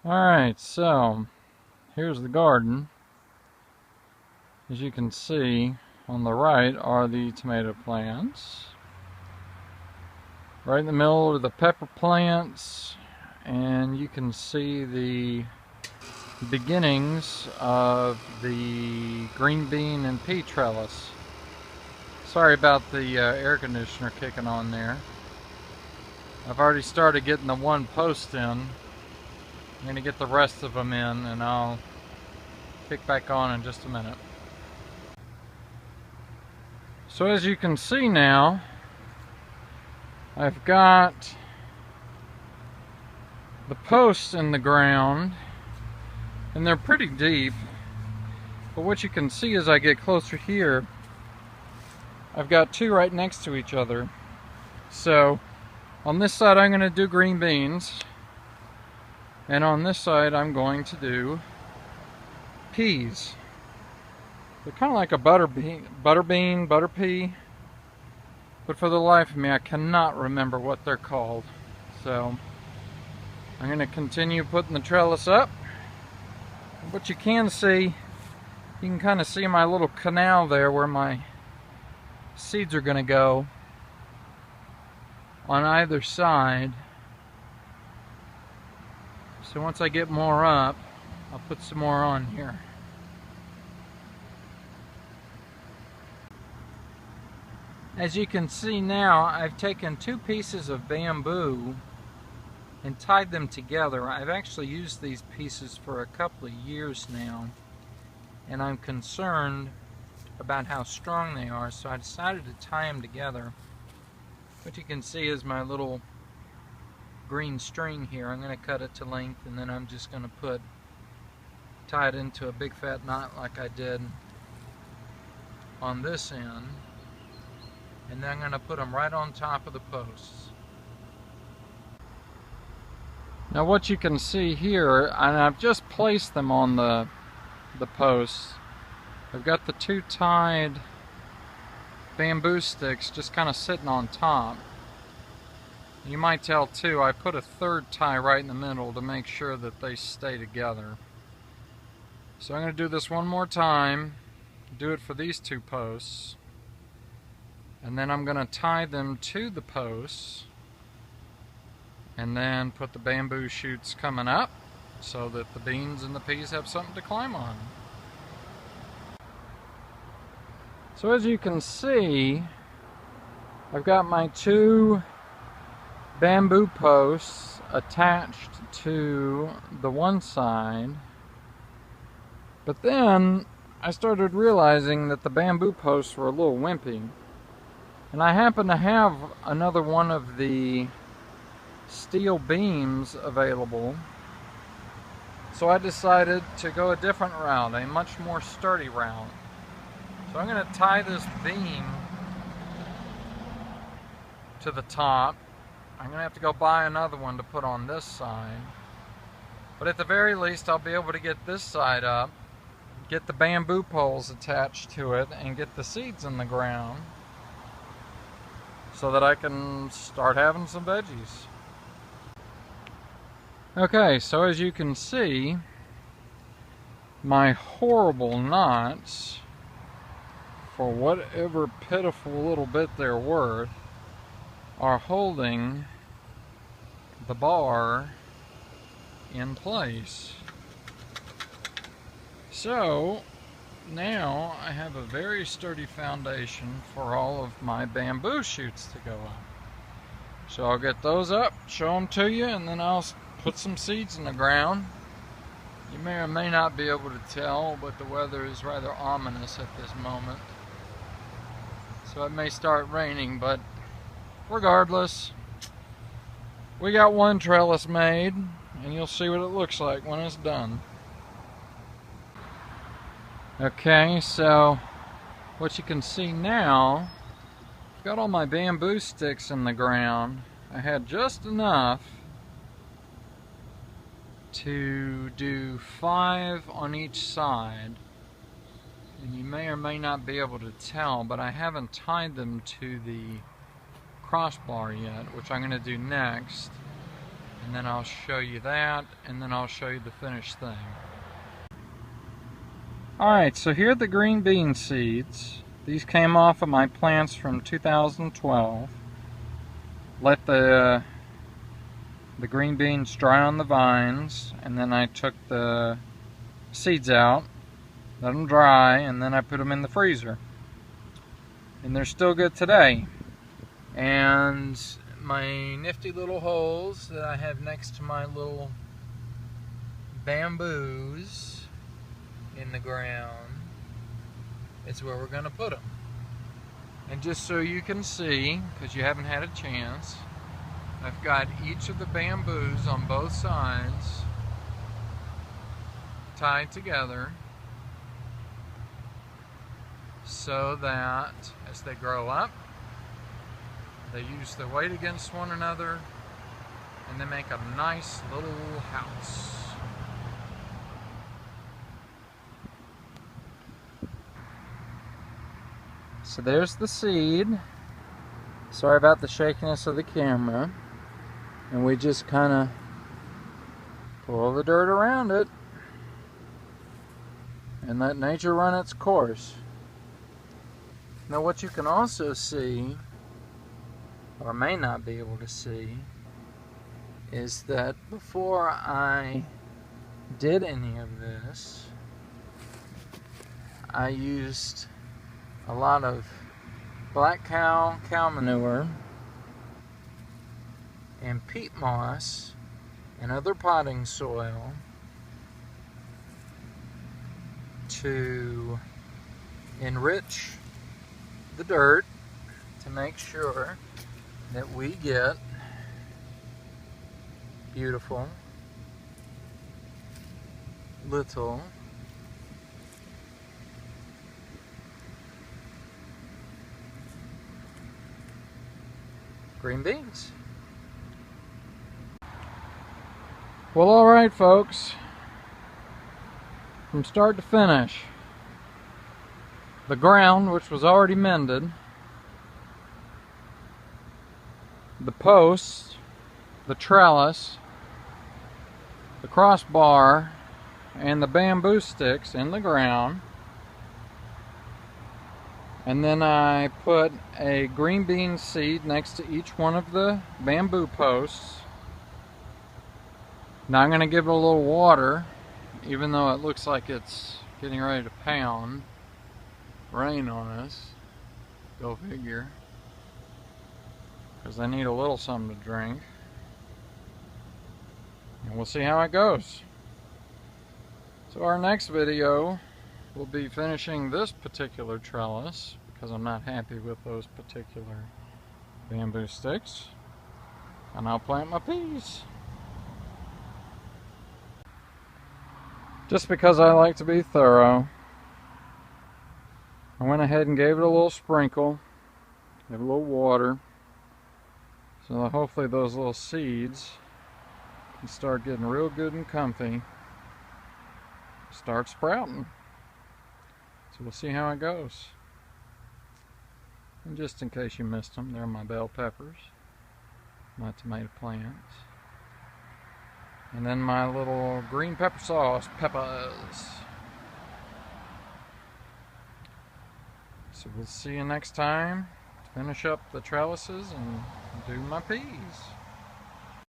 Alright, so here's the garden. As you can see, on the right are the tomato plants. Right in the middle are the pepper plants, and you can see the beginnings of the green bean and pea trellis. Sorry about the air conditioner kicking on there. I've already started getting the one post in. I'm going to get the rest of them in, and I'll kick back on in just a minute. So as you can see now, I've got the posts in the ground, and they're pretty deep. But what you can see as I get closer here, I've got two right next to each other. So on this side I'm going to do green beans, and on this side I'm going to do peas. They're kind of like a butter pea, but for the life of me I cannot remember what they're called. So I'm going to continue putting the trellis up. What you can see, you can kind of see my little canal there where my seeds are going to go on either side. So once I get more up, I'll put some more on here. As you can see now, I've taken two pieces of bamboo and tied them together. I've actually used these pieces for a couple of years now, and I'm concerned about how strong they are, so I decided to tie them together. What you can see is my little green string here. I'm going to cut it to length, and then I'm just going to tie it into a big fat knot like I did on this end, and then I'm going to put them right on top of the posts. Now what you can see here, and I've just placed them on the posts, I've got the two tied bamboo sticks just kind of sitting on top. You might tell too, I put a third tie right in the middle to make sure that they stay together. So I'm going to do this one more time, do it for these two posts, and then I'm going to tie them to the posts, and then put the bamboo shoots coming up so that the beans and the peas have something to climb on. So as you can see, I've got my two bamboo posts attached to the one side, but then I started realizing that the bamboo posts were a little wimpy, and I happen to have another one of the steel beams available, so I decided to go a different route, a much more sturdy route. So I'm going to tie this beam to the top. I'm going to have to go buy another one to put on this side, but at the very least I'll be able to get this side up, get the bamboo poles attached to it, and get the seeds in the ground so that I can start having some veggies. Okay, so as you can see, my horrible knots, for whatever pitiful little bit they're worth, are holding the bar in place. So now I have a very sturdy foundation for all of my bamboo shoots to go up. So I'll get those up, show them to you, and then I'll put some seeds in the ground. You may or may not be able to tell, but the weather is rather ominous at this moment. So it may start raining, but regardless, we got one trellis made, and you'll see what it looks like when it's done. Okay, so what you can see now, I've got all my bamboo sticks in the ground. I had just enough to do 5 on each side, and you may or may not be able to tell, but I haven't tied them to the crossbar yet, which I'm going to do next. and then I'll show you that, and then I'll show you the finished thing. Alright, so here are the green bean seeds. These came off of my plants from 2012. Let the green beans dry on the vines, and then I took the seeds out, let them dry, and then I put them in the freezer. And they're still good today. And my nifty little holes that I have next to my little bamboos in the ground is where we're going to put them. And just so you can see, because you haven't had a chance, I've got each of the bamboos on both sides tied together so that as they grow up, they use their weight against one another and they make a nice little house. So there's the seed. Sorry about the shakiness of the camera. And we just kind of pull the dirt around it and let nature run its course. Now what you can also see, or may not be able to see, is that before I did any of this, I used a lot of black cow manure and peat moss and other potting soil to enrich the dirt to make sure that we get beautiful little green beans. Well, alright folks, from start to finish, the ground, which was already mended, the posts, the trellis, the crossbar, and the bamboo sticks in the ground. And then I put a green bean seed next to each one of the bamboo posts. Now I'm going to give it a little water, even though it looks like it's getting ready to pound rain on us. Go figure. Because I need a little something to drink. And we'll see how it goes. So our next video will be finishing this particular trellis, because I'm not happy with those particular bamboo sticks. And I'll plant my peas. Just because I like to be thorough, I went ahead and gave it a little sprinkle, gave it a little water, so that hopefully those little seeds can start getting real good and comfy, start sprouting. So we'll see how it goes. And just in case you missed them, they're my bell peppers, my tomato plants. And then my little green pepper sauce peppers. So we'll see you next time to finish up the trellises and do my peas.